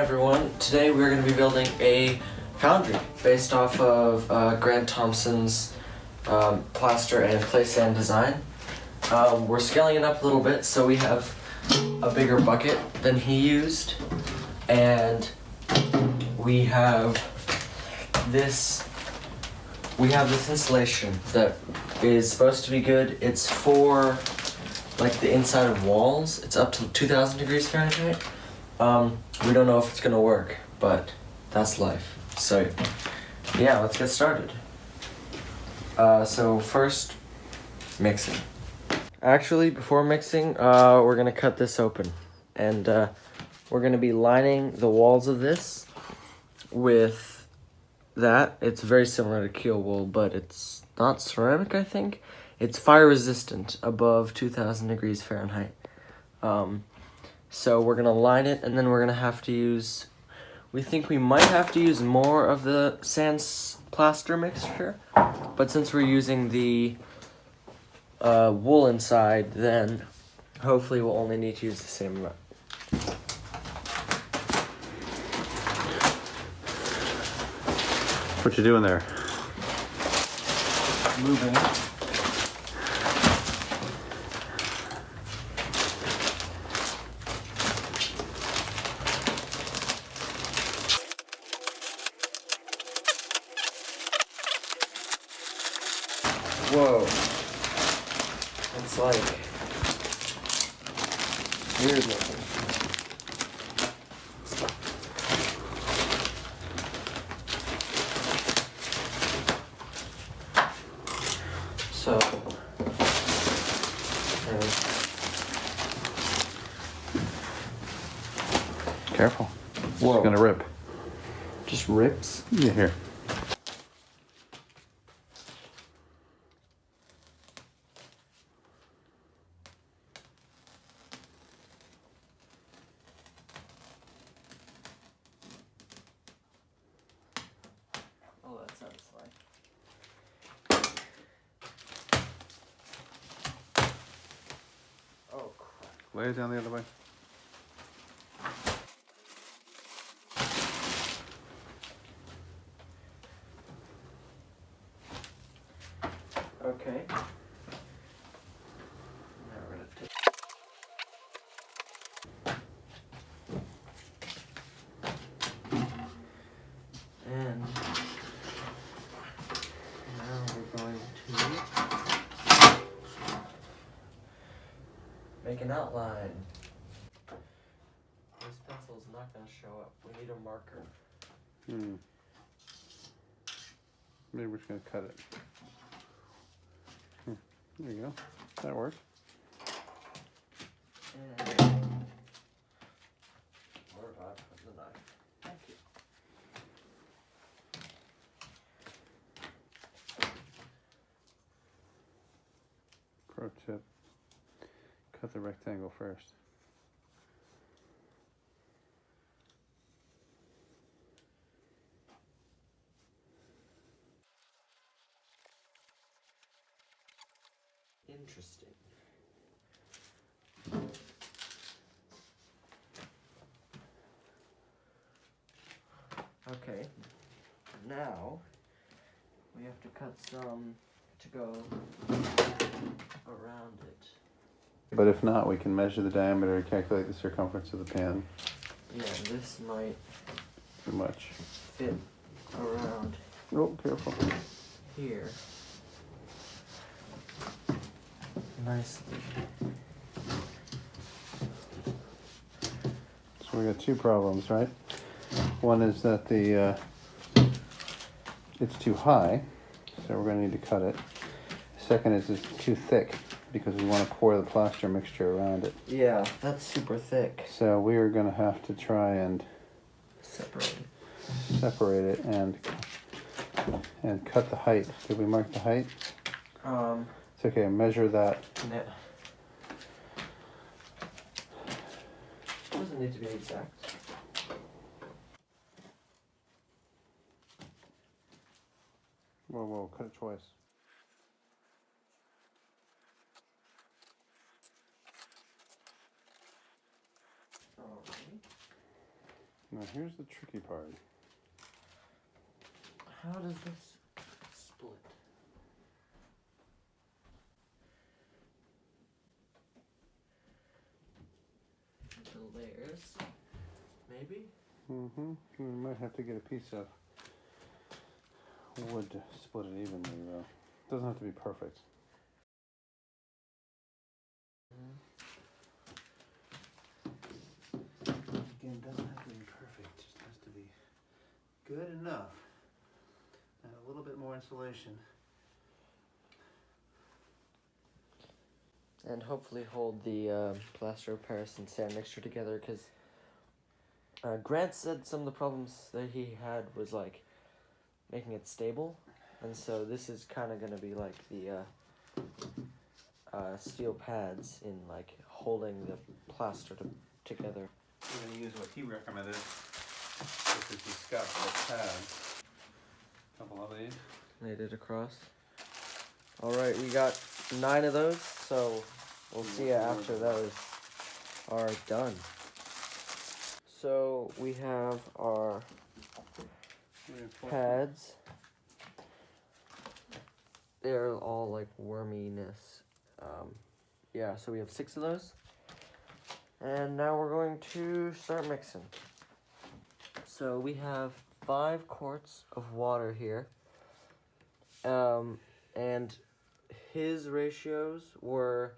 Hi everyone, today we're going to be building a foundry based off of Grant Thompson's plaster and play sand design. We're scaling it up a little bit so we have a bigger bucket than he used, and we have this insulation that is supposed to be good. It's for like the inside of walls. It's up to 2000 degrees Fahrenheit. We don't know if it's gonna work, but that's life. So yeah, let's get started. So first, mixing. Actually, before mixing, we're gonna cut this open, and we're gonna be lining the walls of this with that. It's very similar to keel wool, but it's not ceramic, I think. It's fire resistant above 2000 degrees Fahrenheit. So we're gonna line it, and then we're gonna have to use, we think we might have to use more of the sand plaster mixture, but since we're using the wool inside, then hopefully we'll only need to use the same amount. What you doing there? Moving. Whoa. It's like weird looking. So, Careful. whoa. It's gonna rip. Just rips? Yeah, here. Oh, that satisfying. Oh, crap. Lay it down the other way. Okay. Now we're gonna take. And now we're going to make an outline. This pencil is not going to show up. We need a marker. Maybe we're just gonna cut it. There you go. That works. And where do I put the knife? Thank you. Pro tip. Cut the rectangle first. Interesting. Okay, now we have to cut some to go around it. But if not, we can measure the diameter and calculate the circumference of the pan. Yeah, this might Too much. fit around Oh, careful. here nicely. So we got two problems, right? One is that it's too high, so we're gonna need to cut it. Second is it's too thick because we want to pour the plaster mixture around it. Yeah, that's super thick. So we are gonna have to try and Separate. it and cut the height. Did we mark the height? It's okay. Measure that. No. Doesn't need to be exact. Whoa, cut it twice. Now here's the tricky part. How does this split? The layers, maybe? Mm-hmm. We might have to get a piece of wood to split it evenly, though. Doesn't have to be perfect. Again, doesn't have to be perfect. Just has to be good enough. And a little bit more insulation. And hopefully hold the plaster of Paris and sand mixture together, because Grant said some of the problems that he had was like making it stable, and so this is kind of going to be like the steel pads in like holding the plaster together. We're going to use what he recommended, which is these scotch pads. A couple of these. Laid it across. All right, we got 9 of those, so we'll see you after those are done. So we have our pads. They're all like worminess. Yeah, so we have 6 of those. And now we're going to start mixing. So we have 5 quarts of water here. And his ratios were,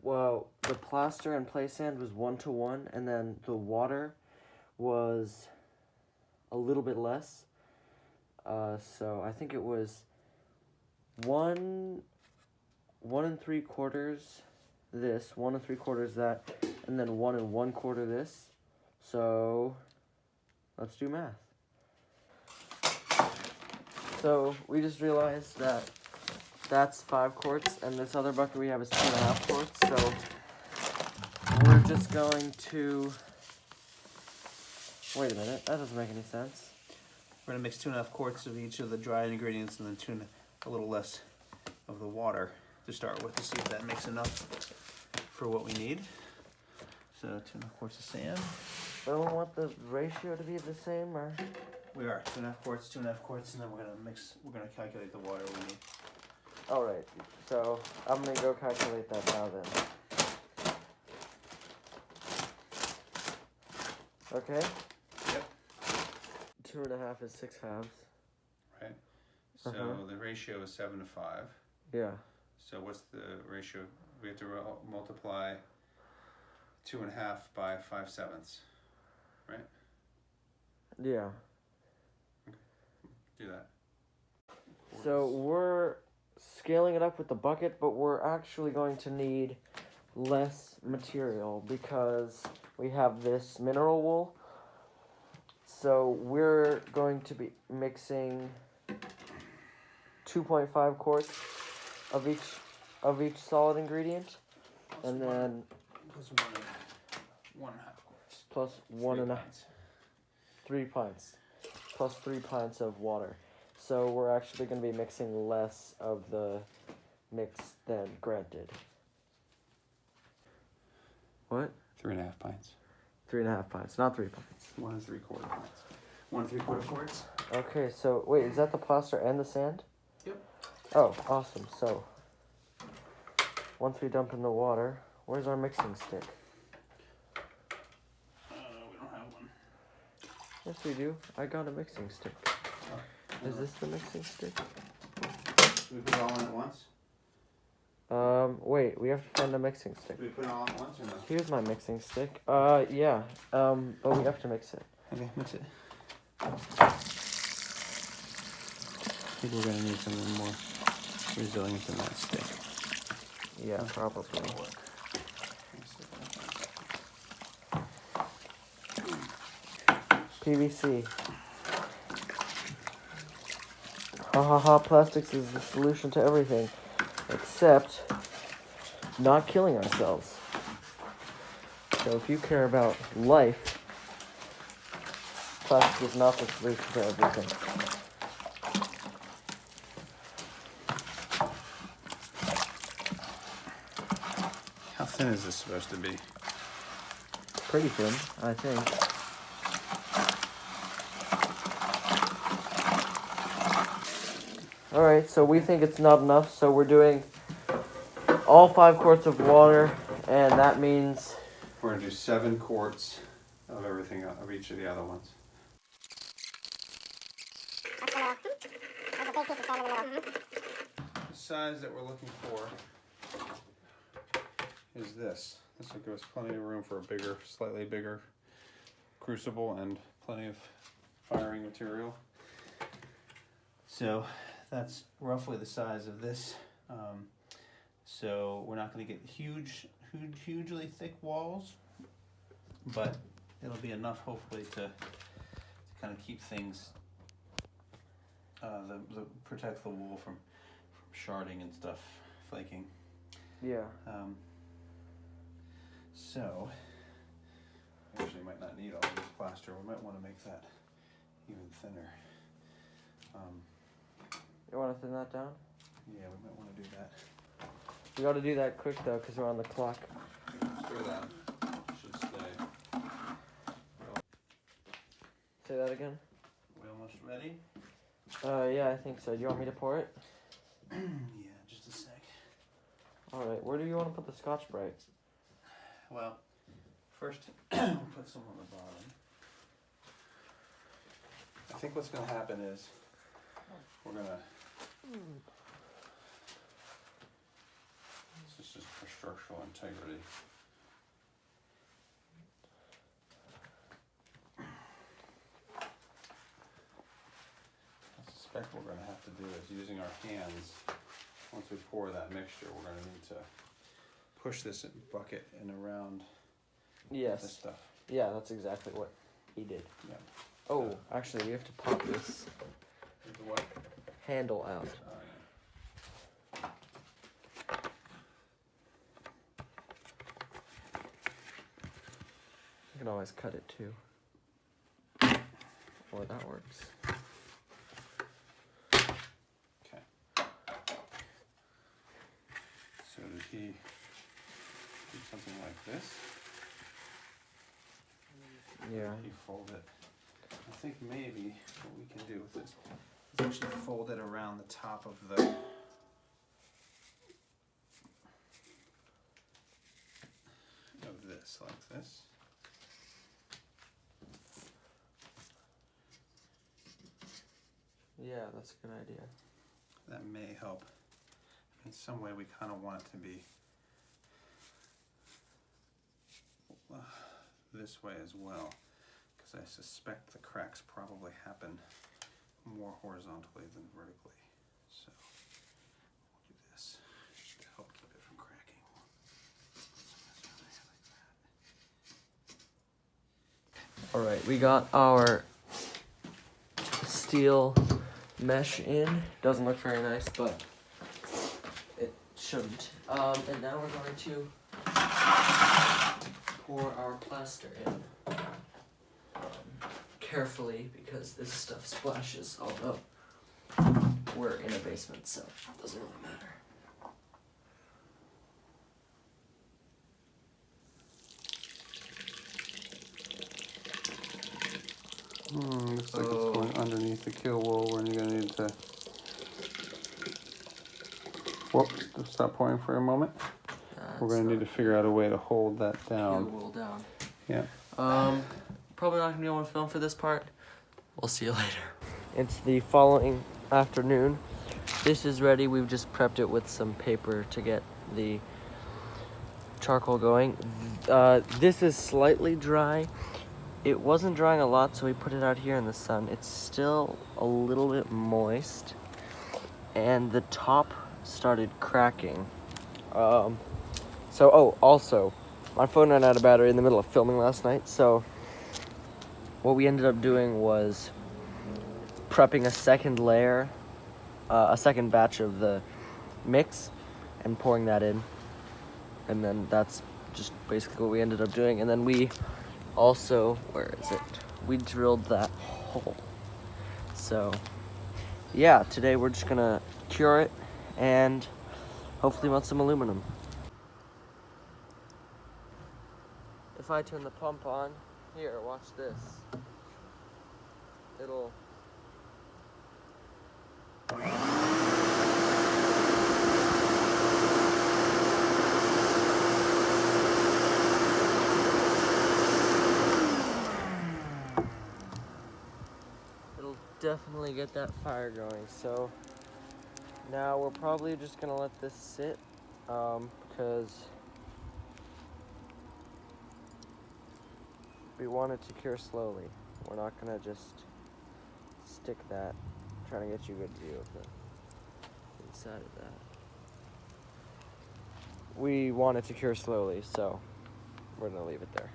well, the plaster and play sand was 1-to-1, and then the water was a little bit less. So I think it was 1 3/4 this, 1 3/4 that, and then 1 1/4 this. So let's do math. So we just realized that that's 5 quarts, and this other bucket we have is 2.5 quarts. So we're just going to, wait a minute, that doesn't make any sense. We're going to mix 2.5 quarts of each of the dry ingredients and then a little less of the water to start with, to see if that makes enough for what we need. So 2.5 quarts of sand. Don't want the ratio to be the same, or? We are 2.5 quarts, 2.5 quarts, and then we're gonna calculate the water we need. All right, so I'm gonna go calculate that now then. Okay? Yep. 2.5 is 6 halves. Right. So the ratio is 7-to-5. Yeah. So what's the ratio? We have to multiply 2.5 by 5/7, right? Yeah. Do that. So we're scaling it up with the bucket, but we're actually going to need less material because we have this mineral wool. So we're going to be mixing 2.5 quarts of each solid ingredient, and then plus 1.5 quarts. plus 3 pints. Plus 3 pints of water. So we're actually going to be mixing less of the mix than Grant did. What? 3.5 pints. 3.5 pints, not 3 pints. 1 3/4 pints. 1 3/4 quarts. Okay, so wait, is that the plaster and the sand? Yep. Oh, awesome. So once we dump in the water, where's our mixing stick? We don't have one. Yes, we do. I got a mixing stick. Oh, Is this the mixing stick? Do we put it all in at once? Wait, we have to find a mixing stick. Do we put it all at once or no? Here's my mixing stick. Yeah. But we have to mix it. Okay, mix it. I think we're gonna need something more resilient than that stick. Yeah, probably. PVC. Ha ha ha, plastics is the solution to everything. Except not killing ourselves. So if you care about life, plastic is not the solution to everything. How thin is this supposed to be? Pretty thin, I think. All right, so we think it's not enough, so we're doing all 5 quarts of water, and that means we're gonna do 7 quarts of everything, of each of the other ones. The size that we're looking for is this. This will give us plenty of room for a bigger, slightly bigger crucible and plenty of firing material. So that's roughly the size of this. So we're not going to get hugely thick walls, but it'll be enough hopefully to kind of keep things, protect the wool from sharding and stuff, flaking. yeah. So We actually might not need all this plaster. We might want to make that even thinner. You want to thin that down? Yeah, we might want to do that. We got to do that quick though, because we're on the clock. Stir that. Should stay. Say that again. we almost ready? Yeah, I think so. Do you want me to pour it? Yeah, just a sec. All right. Where do you want to put the Scotch-Brite? Well, first we'll put some on the bottom. I think what's going to happen is we're going to... This is just for structural integrity. I suspect what we're going to have to do is using our hands, once we pour that mixture, we're going to need to push this bucket in around this Yes. stuff. Yeah, that's exactly what he did. Yeah. Oh, actually, we have to pop this With the what? handle out. Yeah. You can always cut it too. Or that works. Okay. So did he do something like this? Yeah. He fold it. I think maybe what we can do with this. It's actually folded around the top of the This, like this. Yeah, that's a good idea. That may help. In some way we kind of want it to be this way as well, because I suspect the cracks probably happen more horizontally than vertically. So we'll do this just to help keep it from cracking. All right, we got our steel mesh in. Doesn't look very nice, but it shouldn't. And now we're going to pour our plaster in carefully, because this stuff splashes, although we're in a basement, so it doesn't really matter. Looks like it's going underneath the kill wall, where you're gonna need to. Whoops! Stop pouring for a moment. We're gonna need to figure out a way to hold that down. Wool down. Yeah. Probably not gonna be able to film for this part. We'll see you later. It's the following afternoon. This is ready. We've just prepped it with some paper to get the charcoal going. This is slightly dry. It wasn't drying a lot, so we put it out here in the sun. It's still a little bit moist, and the top started cracking. Also, my phone ran out of battery in the middle of filming last night, so what we ended up doing was prepping a second layer, a second batch of the mix, and pouring that in. And then that's just basically what we ended up doing. And then we also, where is it? We drilled that hole. So, yeah, today we're just gonna cure it and hopefully melt some aluminum. If I turn the pump on, here, watch this. It'll... definitely get that fire going. So now we're probably just gonna let this sit because we want it to cure slowly. We're not gonna just stick that. I'm trying to get you a good view of the inside of that. We want it to cure slowly, so we're gonna leave it there.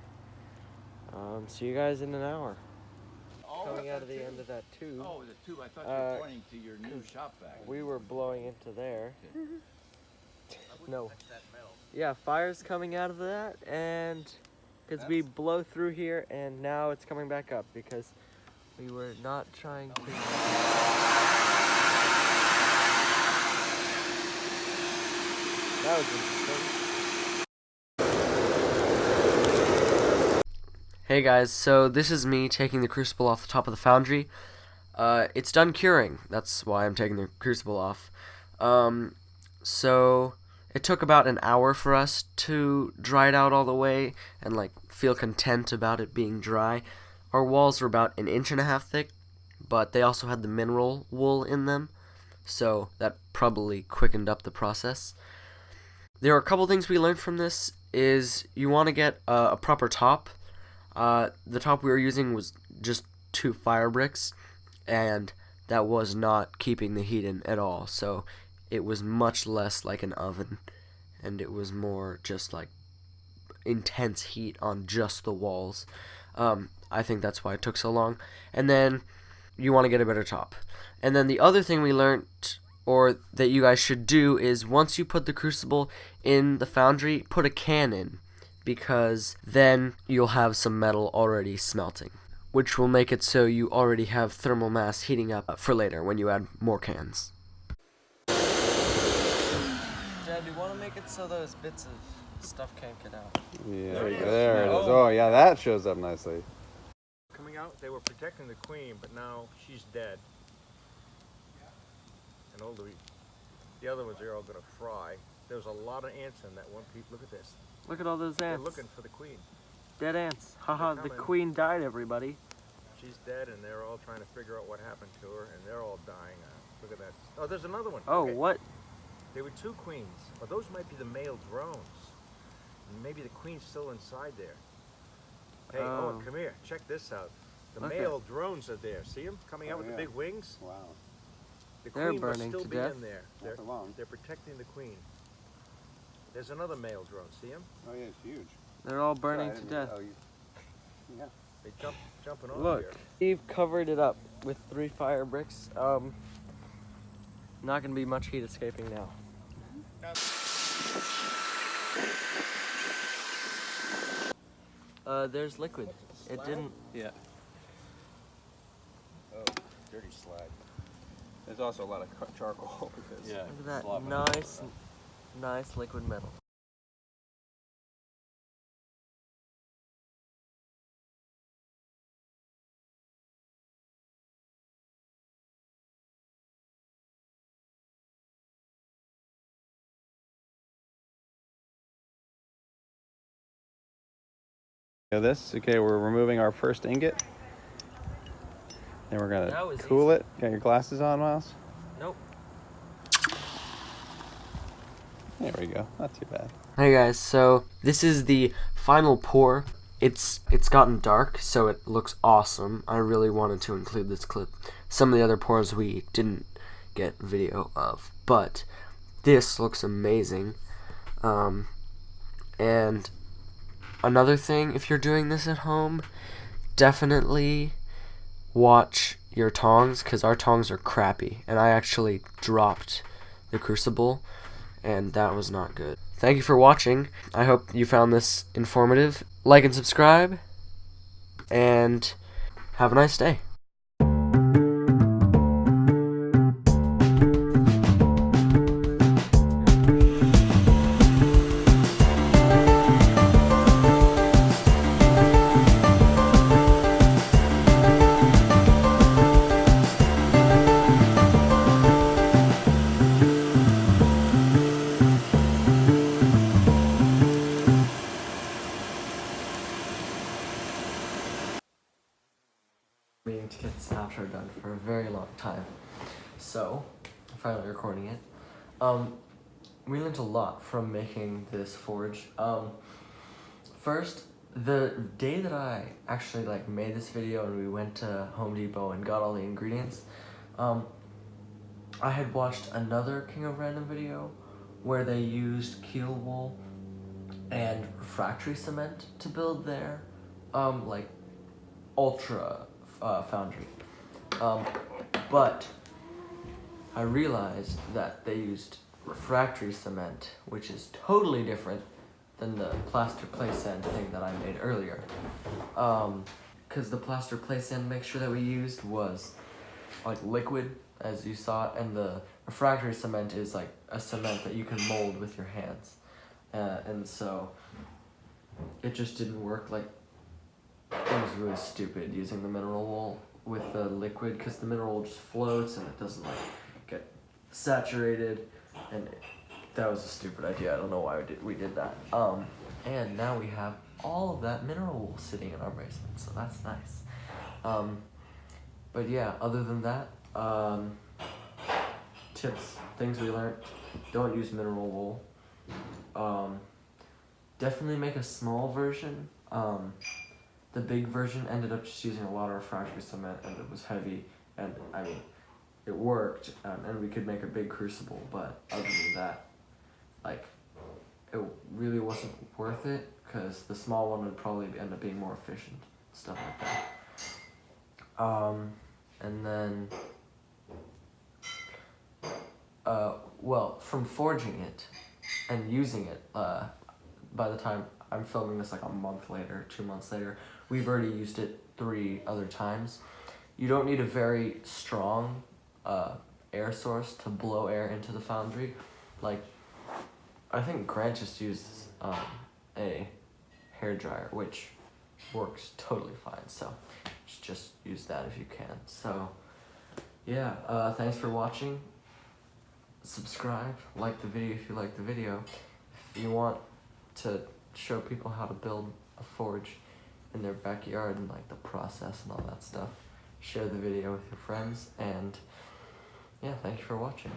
See you guys in an hour. Coming out of the end of that tube. Oh, the tube. I thought you were pointing to your new shop vac. We were blowing into there. No. Yeah, fire's coming out of that, and because we blow through here, and now it's coming back up because we were not trying to. That was interesting. Hey guys, so this is me taking the crucible off the top of the foundry. It's done curing. That's why I'm taking the crucible off. So it took about an hour for us to dry it out all the way and like feel content about it being dry. Our walls were about 1.5 inches thick, but they also had the mineral wool in them, so that probably quickened up the process. There are a couple things we learned from this. Is you want to get a proper top. The top we were using was just 2 fire bricks, and that was not keeping the heat in at all, so it was much less like an oven, and it was more just like intense heat on just the walls. I think that's why it took so long. And then you want to get a better top. And then the other thing we learned, or that you guys should do, is once you put the crucible in the foundry, put a can in, because then you'll have some metal already smelting, which will make it so you already have thermal mass heating up for later when you add more cans. Dad, do you want to make it so those bits of stuff can't get out? Yeah, there it is. Oh, yeah, that shows up nicely. Coming out, they were protecting the queen, but now she's dead. And all the other ones are all going to fry. There's a lot of ants in that one piece. Look at this. Look at all those They're ants. looking for the queen. Dead ants. Haha, the coming. queen died, everybody. She's dead, and they're all trying to figure out what happened to her, and they're all dying. Look at that. Oh, there's another one. Oh, Okay. what? There were 2 queens. Oh, those might be the male drones. And maybe the queen's still inside there. Hey, oh, come here. Check this out. The Look male drones are there. See them coming out with the big wings? Wow. The They're queen must burning still to be death. in there. Not for long. They're protecting the queen. There's another male drone. See him? Oh, yeah, it's huge. They're all burning Yeah, I to didn't death. really- yeah. They jumping on Look, here. Steve covered it up with 3 fire bricks. Not gonna be much heat escaping now. There's liquid. It didn't. Yeah. Oh, dirty slag. There's also a lot of charcoal because. Look at that nice liquid metal. This, okay, we're removing our first ingot. And we're That gonna was cool easy. it. Got your glasses on, Miles? Nope. There we go. Not too bad. Hey guys, so this is the final pour. It's gotten dark, so it looks awesome. I really wanted to include this clip. Some of the other pours we didn't get video of, but this looks amazing. And another thing, if you're doing this at home, definitely watch your tongs, because our tongs are crappy, and I actually dropped the crucible, and that was not good. Thank you for watching. I hope you found this informative. Like and subscribe, and have a nice day. Meaning to get this outro done for a very long time. So, I'm finally recording it. We learned a lot from making this forge. First, the day that I actually like made this video and we went to Home Depot and got all the ingredients, I had watched another King of Random video where they used keel wool and refractory cement to build their like ultra foundry. But I realized that they used refractory cement, which is totally different than the plaster clay sand thing that I made earlier. Because the plaster clay sand mixture that we used was like liquid, as you saw, and the refractory cement is like a cement that you can mold with your hands. And so it just didn't work. Like, it was really stupid using the mineral wool with the liquid, because the mineral wool just floats and it doesn't like get saturated, and that was a stupid idea. I don't know why we did that. And now we have all of that mineral wool sitting in our basement, so that's nice. But yeah, other than that, tips, things we learned: don't use mineral wool. Definitely make a small version. The big version ended up just using a lot of refractory cement, and it was heavy, and I mean, it worked, and we could make a big crucible, but other than that, like, it really wasn't worth it, because the small one would probably end up being more efficient, stuff like that. And then, well, from forging it and using it, by the time I'm filming this like a month later, 2 months later, we've already used it 3 other times. You don't need a very strong air source to blow air into the foundry. Like, I think Grant just uses a hair dryer, which works totally fine, so just use that if you can. So yeah, thanks for watching. Subscribe, like the video if you like the video. If you want to show people how to build a forge in their backyard and like the process and all that stuff, share the video with your friends, and yeah, thank you for watching.